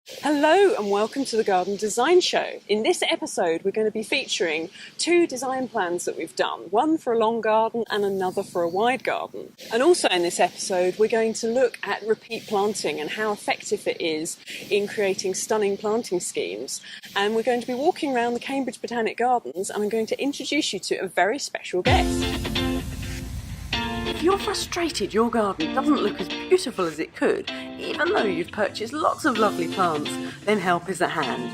Hello and welcome to the Garden Design Show. In this episode we're going to be featuring two design plans that we've done, one for a long garden and another for a wide garden. And also in this episode we're going to look at repeat planting and how effective it is in creating stunning planting schemes. And we're going to be walking around the Cambridge Botanic Gardens and I'm going to introduce you to a very special guest. If you're frustrated your garden doesn't look as beautiful as it could, even though you've purchased lots of lovely plants, then help is at hand.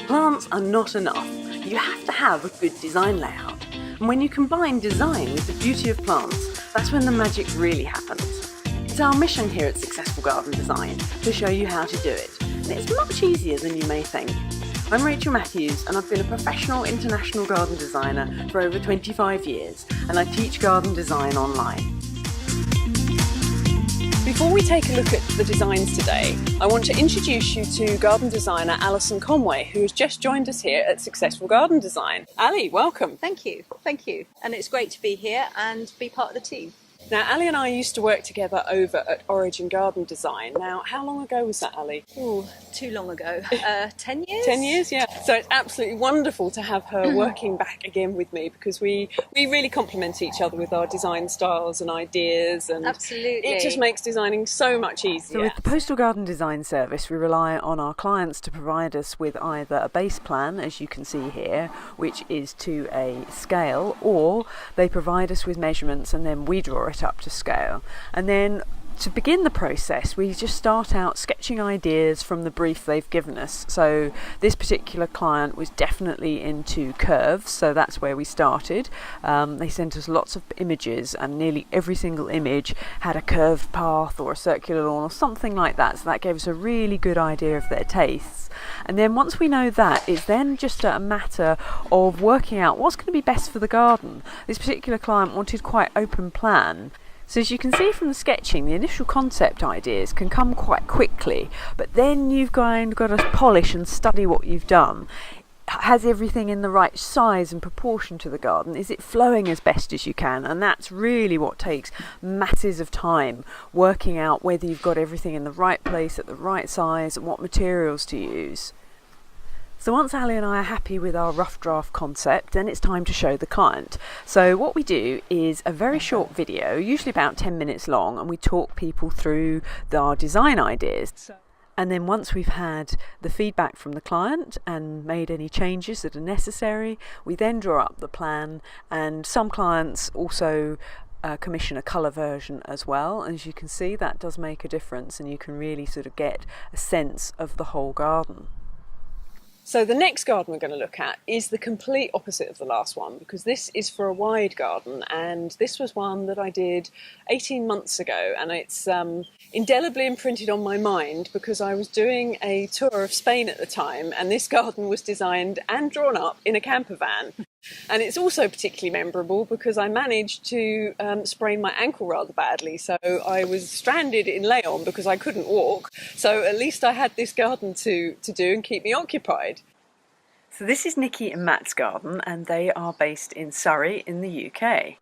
Plants are not enough. You have to have a good design layout. And when you combine design with the beauty of plants, that's when the magic really happens. It's our mission here at Successful Garden Design to show you how to do it. And it's much easier than you may think. I'm Rachel Mathews and I've been a professional international garden designer for over 25 years and I teach garden design online. Before we take a look at the designs today, I want to introduce you to garden designer Alison Conway, who has just joined us here at Successful Garden Design. Ali, welcome. Thank you. And it's great to be here and be part of the team. Now, Ali and I used to work together over at Origin Garden Design. Now, how long ago was that, Ali? Oh, too long ago. 10 years? 10 years, yeah. So it's absolutely wonderful to have her working back again with me because we really complement each other with our design styles and ideas. And absolutely. It just makes designing so much easier. So with the Postal Garden Design Service, we rely on our clients to provide us with either a base plan, as you can see here, which is to a scale, or they provide us with measurements and then we draw it up to scale. And then to begin the process we just start out sketching ideas from the brief they've given us. So this particular client was definitely into curves, so that's where we started. They sent us lots of images and nearly every single image had a curved path or a circular lawn or something like that, so that gave us a really good idea of their tastes. And then once we know that, it's then just a matter of working out what's going to be best for the garden. This particular client wanted quite open plan. So as you can see from the sketching, the initial concept ideas can come quite quickly, but then you've got to polish and study what you've done. Has everything in the right size and proportion to the garden? Is it flowing as best as you can? And that's really what takes masses of time, working out whether you've got everything in the right place at the right size and what materials to use. So once Ali and I are happy with our rough draft concept, then it's time to show the client. So what we do is a very short video, usually about 10 minutes long, and we talk people through our design ideas. And then once we've had the feedback from the client and made any changes that are necessary, we then draw up the plan, and some clients also commission a colour version as well. And as you can see, that does make a difference and you can really sort of get a sense of the whole garden. So the next garden we're going to look at is the complete opposite of the last one, because this is for a wide garden, and this was one that I did 18 months ago, and it's indelibly imprinted on my mind because I was doing a tour of Spain at the time, and this garden was designed and drawn up in a camper van. And it's also particularly memorable because I managed to sprain my ankle rather badly, so I was stranded in Leon because I couldn't walk, so at least I had this garden to do and keep me occupied. So this is Nikki and Matt's garden, and they are based in Surrey in the UK.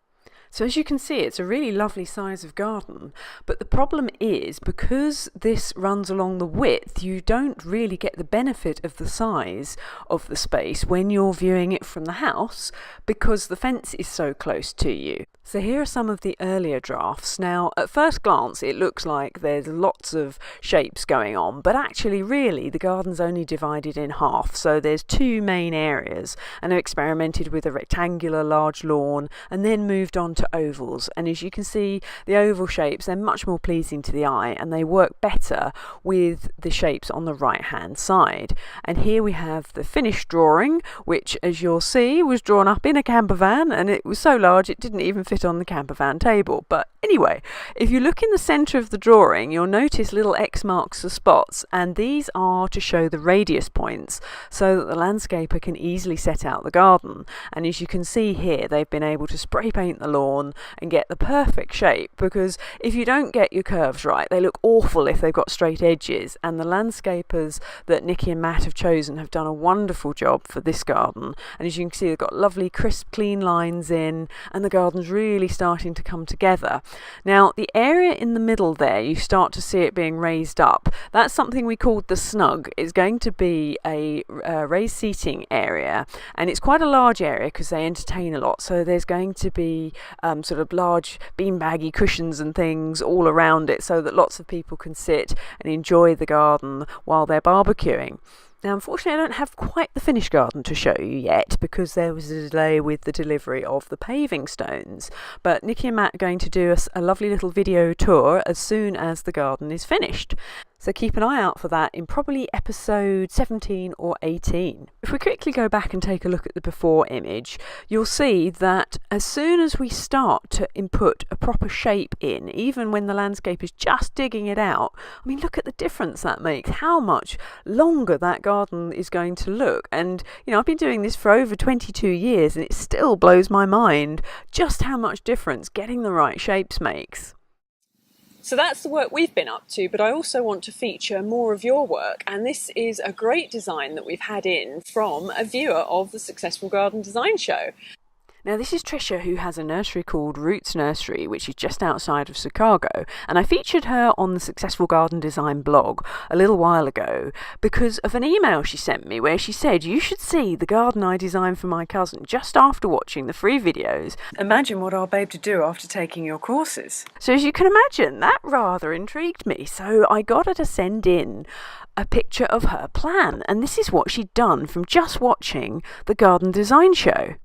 So as you can see, it's a really lovely size of garden, but the problem is because this runs along the width, you don't really get the benefit of the size of the space when you're viewing it from the house because the fence is so close to you. So here are some of the earlier drafts. Now, at first glance, it looks like there's lots of shapes going on, but actually, really, the garden's only divided in half. So there's two main areas, and I've experimented with a rectangular large lawn and then moved on to ovals. And as you can see, the oval shapes, they're much more pleasing to the eye and they work better with the shapes on the right-hand side. And here we have the finished drawing, which, as you'll see, was drawn up in a camper van, and it was so large it didn't even fit on the camper van table. But anyway, if you look in the centre of the drawing, you'll notice little X marks the spots, and these are to show the radius points so that the landscaper can easily set out the garden. And as you can see here, they've been able to spray paint the lawn and get the perfect shape, because if you don't get your curves right, they look awful if they've got straight edges. And the landscapers that Nikki and Matt have chosen have done a wonderful job for this garden. And as you can see, they've got lovely crisp clean lines in, and the garden's really really starting to come together. Now, the area in the middle there, you start to see it being raised up. That's something we called the snug. It's going to be a raised seating area, and it's quite a large area because they entertain a lot. So there's going to be sort of large beanbaggy cushions and things all around it so that lots of people can sit and enjoy the garden while they're barbecuing. Now, unfortunately, I don't have quite the finished garden to show you yet because there was a delay with the delivery of the paving stones. But Nikki and Matt are going to do us a lovely little video tour as soon as the garden is finished. So keep an eye out for that in probably episode 17 or 18. If we quickly go back and take a look at the before image, you'll see that as soon as we start to input a proper shape in, even when the landscape is just digging it out, I mean, look at the difference that makes, how much longer that garden is going to look. And, you know, I've been doing this for over 22 years and it still blows my mind just how much difference getting the right shapes makes. So that's the work we've been up to, but I also want to feature more of your work, and this is a great design that we've had in from a viewer of the Successful Garden Design Show. Now, this is Tricia, who has a nursery called Roots Nursery, which is just outside of Chicago, and I featured her on the Successful Garden Design blog a little while ago because of an email she sent me where she said, you should see the garden I designed for my cousin just after watching the free videos. Imagine what I'll be able to do after taking your courses. So as you can imagine, that rather intrigued me, so I got her to send in a picture of her plan, and this is what she'd done from just watching the Garden Design Show.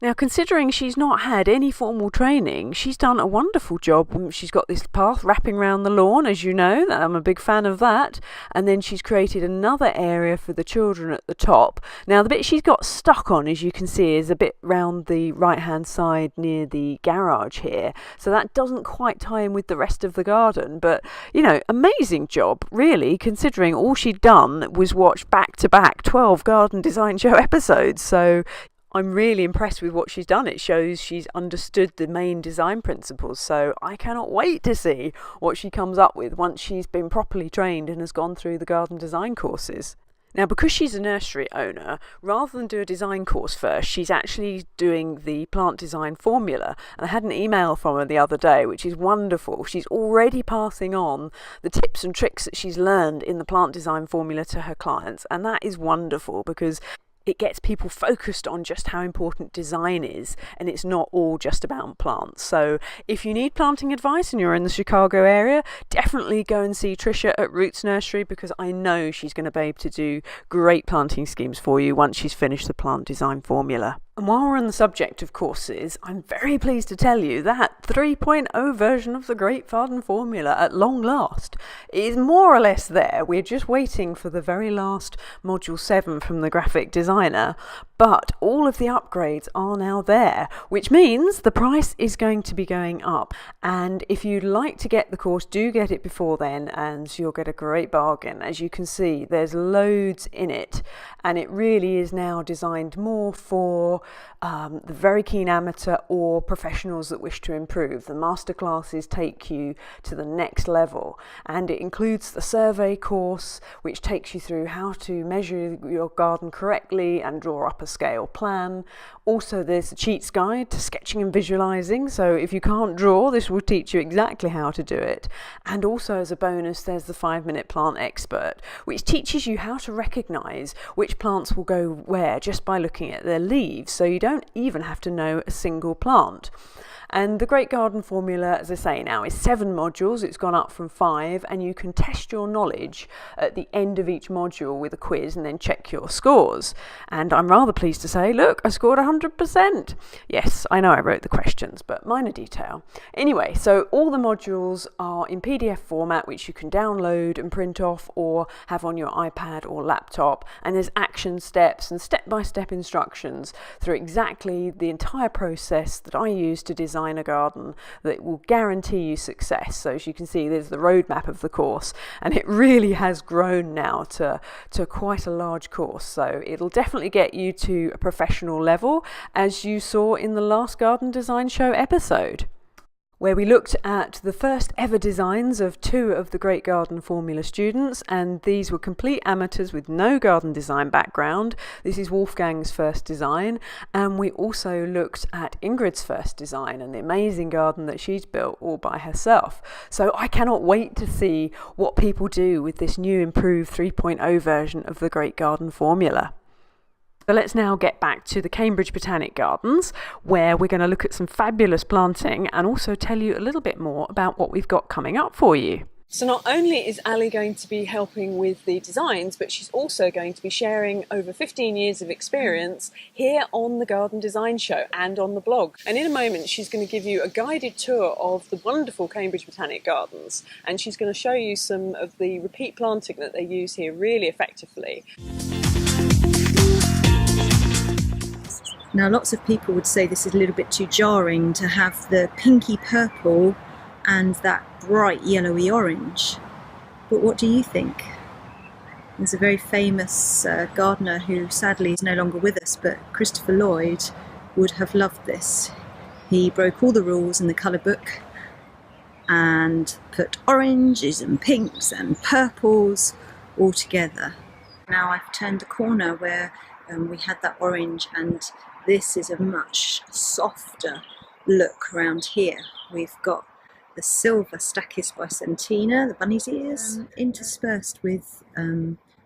Now, considering she's not had any formal training, she's done a wonderful job. She's got this path wrapping around the lawn, as you know, I'm a big fan of that. And then she's created another area for the children at the top. Now, the bit she's got stuck on, as you can see, is a bit round the right-hand side near the garage here. So that doesn't quite tie in with the rest of the garden. But, you know, amazing job, really, considering all she'd done was watch back-to-back 12 Garden Design Show episodes. So I'm really impressed with what she's done. It shows she's understood the main design principles, so I cannot wait to see what she comes up with once she's been properly trained and has gone through the garden design courses. Now, because she's a nursery owner, rather than do a design course first, she's actually doing the plant design formula. And I had an email from her the other day, which is wonderful. She's already passing on the tips and tricks that she's learned in the plant design formula to her clients, and that is wonderful because it gets people focused on just how important design is, and it's not all just about plants. So if you need planting advice and you're in the Chicago area, definitely go and see Tricia at Roots Nursery because I know she's going to be able to do great planting schemes for you once she's finished the plant design formula. And while we're on the subject of courses, I'm very pleased to tell you that 3.0 version of the Great Garden Formula at long last is more or less there. We're just waiting for the very last Module 7 from the graphic designer, but all of the upgrades are now there, which means the price is going to be going up. And if you'd like to get the course, do get it before then and you'll get a great bargain. As you can see, there's loads in it, and it really is now designed more for the very keen amateur or professionals that wish to improve. The masterclasses take you to the next level, and it includes the survey course, which takes you through how to measure your garden correctly and draw up a scale plan. Also, there's the cheats guide to sketching and visualizing, so if you can't draw, this will teach you exactly how to do it. And also, as a bonus, there's the 5-minute plant expert, which teaches you how to recognize which plants will go where just by looking at their leaves, so you don't even have to know a single plant. And the Great Garden Formula, as I say now, is 7 modules. It's gone up from 5, and you can test your knowledge at the end of each module with a quiz and then check your scores. And I'm rather pleased to say, look, I scored 100%. Yes, I know I wrote the questions, but minor detail. Anyway, so all the modules are in PDF format, which you can download and print off or have on your iPad or laptop. And there's action steps and step-by-step instructions through exactly the entire process that I use to design a garden that will guarantee you success. So as you can see, there's the roadmap of the course, and it really has grown now to quite a large course. So it'll definitely get you to a professional level, as you saw in the last Garden Design Show episode. where we looked at the first ever designs of 2 of the Great Garden Formula students, and these were complete amateurs with no garden design background. This is Wolfgang's first design, and we also looked at Ingrid's first design and the amazing garden that she's built all by herself. So I cannot wait to see what people do with this new improved 3.0 version of the Great Garden Formula. So let's now get back to the Cambridge Botanic Gardens, where we're going to look at some fabulous planting and also tell you a little bit more about what we've got coming up for you. So not only is Ali going to be helping with the designs, but she's also going to be sharing over 15 years of experience here on the Garden Design Show and on the blog. And in a moment, she's going to give you a guided tour of the wonderful Cambridge Botanic Gardens, and she's going to show you some of the repeat planting that they use here really effectively. Now, lots of people would say this is a little bit too jarring to have the pinky purple and that bright yellowy orange. But what do you think? There's a very famous gardener who sadly is no longer with us, but Christopher Lloyd would have loved this. He broke all the rules in the colour book and put oranges and pinks and purples all together. Now I've turned the corner where we had that orange, and this is a much softer look around here. We've got the silver Stachys bicentina, the bunny's ears, interspersed with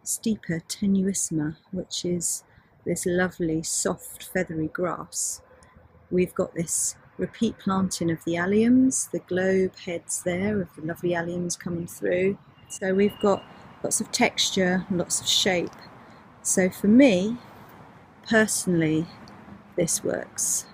Stipa tenuissima, which is this lovely soft feathery grass. We've got this repeat planting of the alliums, the globe heads there of the lovely alliums coming through. So we've got lots of texture, lots of shape. So for me, personally, this works.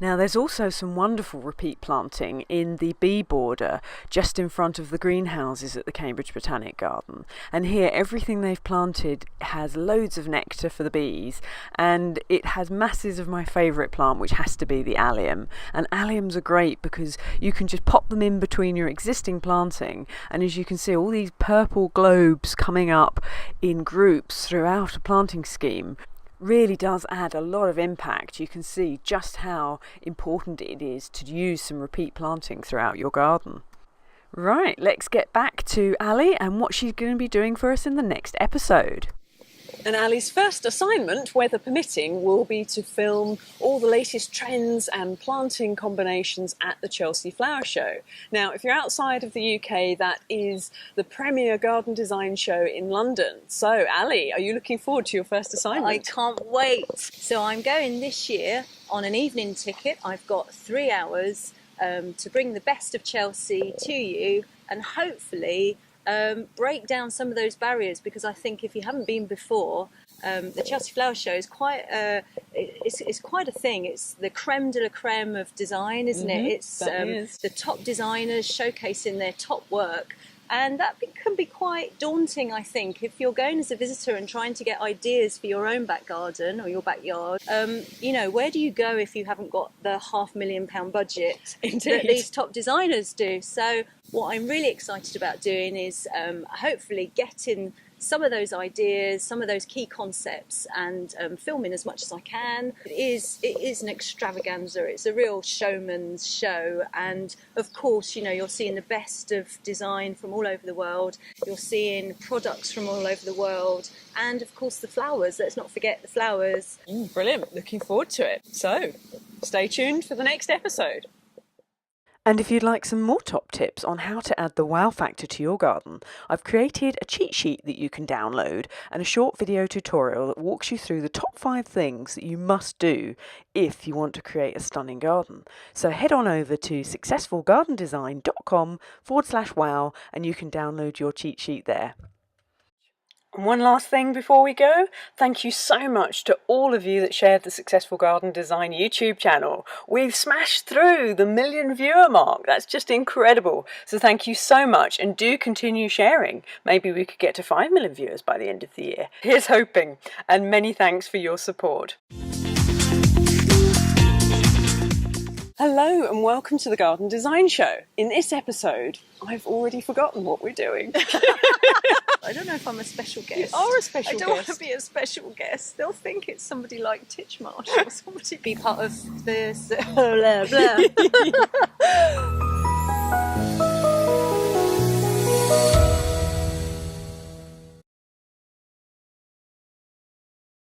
Now there's also some wonderful repeat planting in the bee border just in front of the greenhouses at the Cambridge Botanic Garden, and here everything they've planted has loads of nectar for the bees, and it has masses of my favourite plant, which has to be the allium. And alliums are great because you can just pop them in between your existing planting, and as you can see, all these purple globes coming up in groups throughout a planting scheme really does add a lot of impact. You can see just how important it is to use some repeat planting throughout your garden. Right, let's get back to Ali and what she's going to be doing for us in the next episode. And Ali's first assignment, weather permitting, will be to film all the latest trends and planting combinations at the Chelsea Flower Show. Now, if you're outside of the UK, that is the premier garden design show in London. So, Ali, are you looking forward to your first assignment? I can't wait. So I'm going this year on an evening ticket. I've got 3 hours to bring the best of Chelsea to you, and hopefully break down some of those barriers, because I think if you haven't been before, the Chelsea Flower Show is quite it's quite a thing. It's the creme de la creme of design, isn't it? It's the top designers showcasing their top work, and that can be quite daunting, I think, if you're going as a visitor and trying to get ideas for your own back garden or your backyard. Where do you go if you haven't got the £500,000 budget that these top designers do? So what I'm really excited about doing is hopefully getting some of those ideas, some of those key concepts, and filming as much as I can. It is an extravaganza. It's a real showman's show, and of course, you're seeing the best of design from all over the world. You're seeing products from all over the world, and of course the flowers. Let's not forget the flowers. Brilliant. Looking forward to it. So, stay tuned for the next episode. And if you'd like some more top tips on how to add the wow factor to your garden, I've created a cheat sheet that you can download and a short video tutorial that walks you through the top 5 things that you must do if you want to create a stunning garden. So head on over to successfulgardendesign.com/wow and you can download your cheat sheet there. And one last thing before we go, thank you so much to all of you that shared the Successful Garden Design YouTube channel. We've smashed through the 1 million viewer mark. That's just incredible. So thank you so much, and do continue sharing. Maybe we could get to 5 million viewers by the end of the year. Here's hoping, and many thanks for your support. Hello and welcome to the Garden Design Show. In this episode, I've already forgotten what we're doing. I don't know if I'm a special guest. You are a special I don't want guest. to be a special guest. They'll think it's somebody like Titchmarsh or somebody be part of this. Blah, blah.